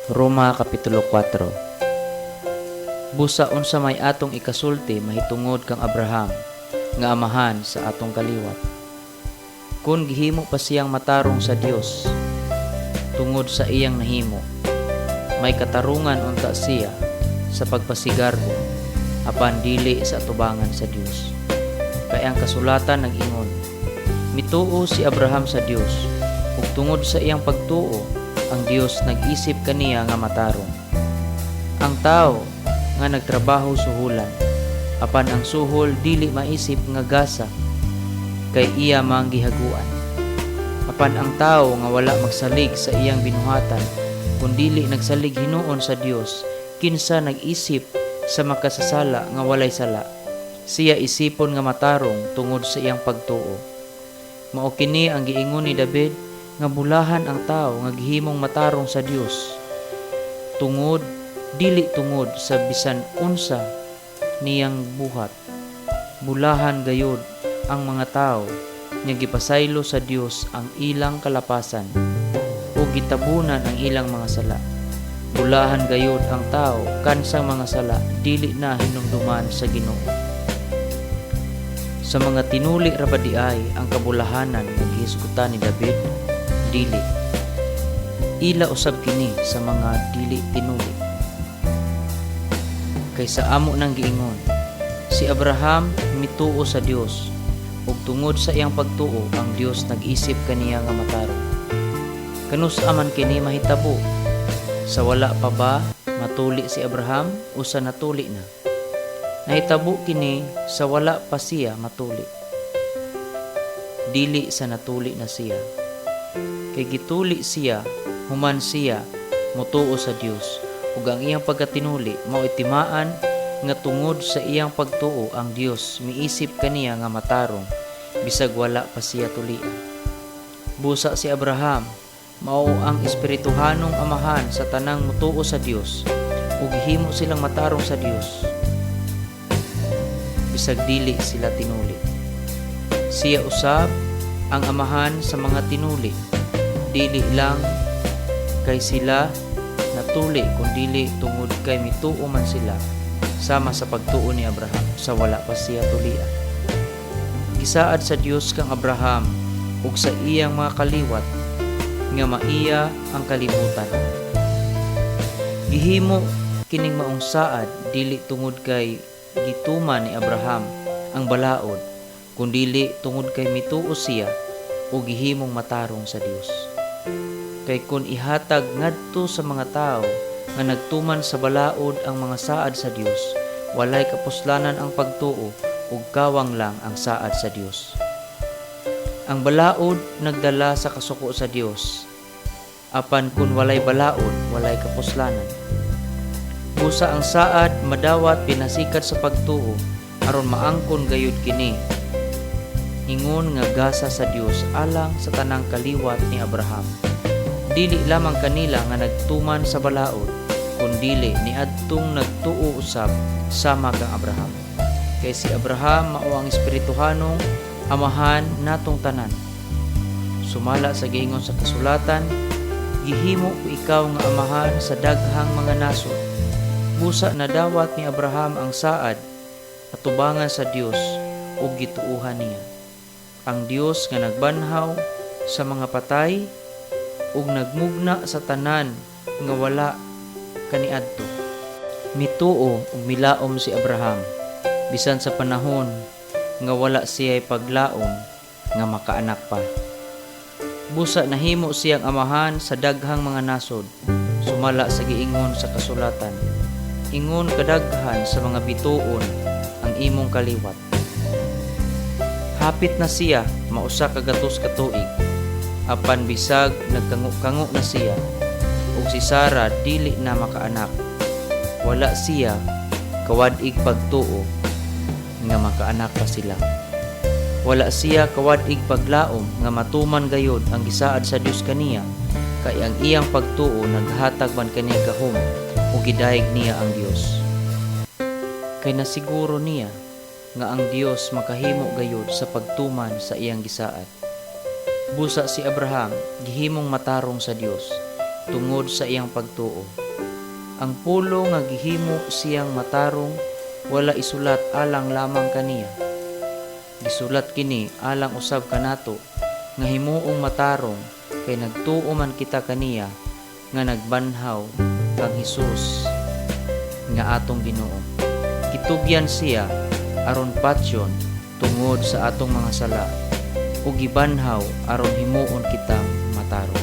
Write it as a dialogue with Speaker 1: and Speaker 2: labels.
Speaker 1: Roma Kapitulo 4. Busa unsa may atong ikasulti mahitungod kang Abraham nga amahan sa atong kaliwat. Kung gihimo pa siyang matarong sa Dios tungod sa iyang nahimo, may katarungan unta siya sa pagpasigarbo apan dili sa atubangan sa Dios. Kay ang kasulatan nag-ingon, mituo si Abraham sa Dios ug tungod sa iyang pagtuo ang Dios nag-isip kaniya nga matarong. Ang tao nga nagtrabaho suhulan, apan ang suhol dili maisip nga gasa, kay iya mang gihaguan. Apan ang tao nga wala magsalig sa iyang binuhatan, kun dili nagsalig hinuon sa Dios, kinsa nag-isip sa makasasala nga walay sala, siya isipon nga matarong tungod sa iyang pagtuo. Mao kini ang giingon ni David, nga bulahan ang tao nga gihimong matarong sa Dios tungod dili tungod sa bisan unsa niyang buhat. Bulahan gayud ang mga tao nga gipasaylo sa Dios ang ilang kalapasan o gitabunan ang ilang mga sala. Bulahan gayud ang tao kansang mga sala dili na hinumduman sa Ginoo. Sa mga tinuli ra ba diay ang kabulahanan nga gihisgutan ni David? Dili. Ila usab kini sa mga dili tinuli. Kaysa amo nang giingon, si Abraham mituo sa Dios ug tungod sa iyang pagtuo ang Dios nag-isip kaniya nga matarong. Kanus-a man kini mahitabo, sa wala pa ba matuli si Abraham o sa natuli na? Nahitabo kini sa wala pa siya matuli, dili sa natuli na siya. Kay gituli siya, human siya mutuo sa Dios, ug ang iyang pagkatinuli mao itimaan nga tungod sa iyang pagtuo ang Dios miisip kaniya nga matarong bisag wala pa siya tulian. Busa si Abraham mao ang espirituhanong amahan sa tanang mutuo sa Dios ug gihimo silang matarong sa Dios bisag dili sila tinuli. Siya usab ang amahan sa mga tinuli, dili lang kay sila natuli kundi tungod kay mituo man sila sama sa pagtuo ni Abraham sa wala pa siya tulian. Gisaad sa Dios kang Abraham ug sa iyang mga kaliwat nga maiya ang kalibutan. Gihimo kining maong saad dili tungod kay gituman ni Abraham ang balaod, kundi tungod kay mituo siya o gihimong matarong sa Dios. Kay kun ihatag ngadto sa mga tao nga nagtuman sa balaod ang mga saad sa Dios, walay kapuslanan ang pagtuo ug kawang lang ang saad sa Dios. Ang balaod nagdala sa kasuko sa Dios, apan kun walay balaod, walay kapuslanan. Busa ang saad madawat pinasikat sa pagtuo aron maangkon gayud kini ingon nga gasa sa Dios alang sa tanang kaliwat ni Abraham. Dili lamang kanila nga nagtuman sa balaod, kundi niadtong nagtuo usab sama kang Abraham. Kay si Abraham mao ang espirituhanong amahan natong tanan. Sumala sa giingon sa kasulatan, gihimo ko ikaw nga amahan sa daghang mga nasod. Busa na dawat ni Abraham ang saad atubangan sa Dios ug gituuhan niya. Ang Dios nga nagbanhaw sa mga patay ug nagmugna sa tanan nga wala kaniadto. Mituo ug milaom si Abraham bisan sa panahon nga wala siya'y paglaom nga makaanak pa. Busa nahimo siyang amahan sa daghang mga nasod, sumala sa giingon sa kasulatan, ingon kadaghan sa mga bituon ang imong kaliwat. Hapit na siya mausa ka gatos ka tuig, apan bisag nagkango-kango na siya, ug si Sara dili na makaanak. Wala siya kawadig pagtuo nga makaanak pa sila. Wala siya kawadig paglaom nga matuman gayod ang gisaad sa Dios kaniya, kay ang iyang pagtuo naghatag man kaniya gahom ug gidayeg niya ang Dios. Kay nasiguro niya nga ang Dios makahimo gayud sa pagtuman sa iyang gisaad. Busa si Abraham gihimong matarong sa Dios tungod sa iyang pagtuo. Ang pulo nga gihimo siyang matarong wala isulat alang lamang kaniya. Gisulat kini alang usab kanato nga himuong matarong kay nagtuo man kita kaniya nga nagbanhaw kang Hesus nga atong Ginoo. Gitugyan siya aron patyon tungod sa atong mga sala ug gibanhaw aron himuon kitang matarong.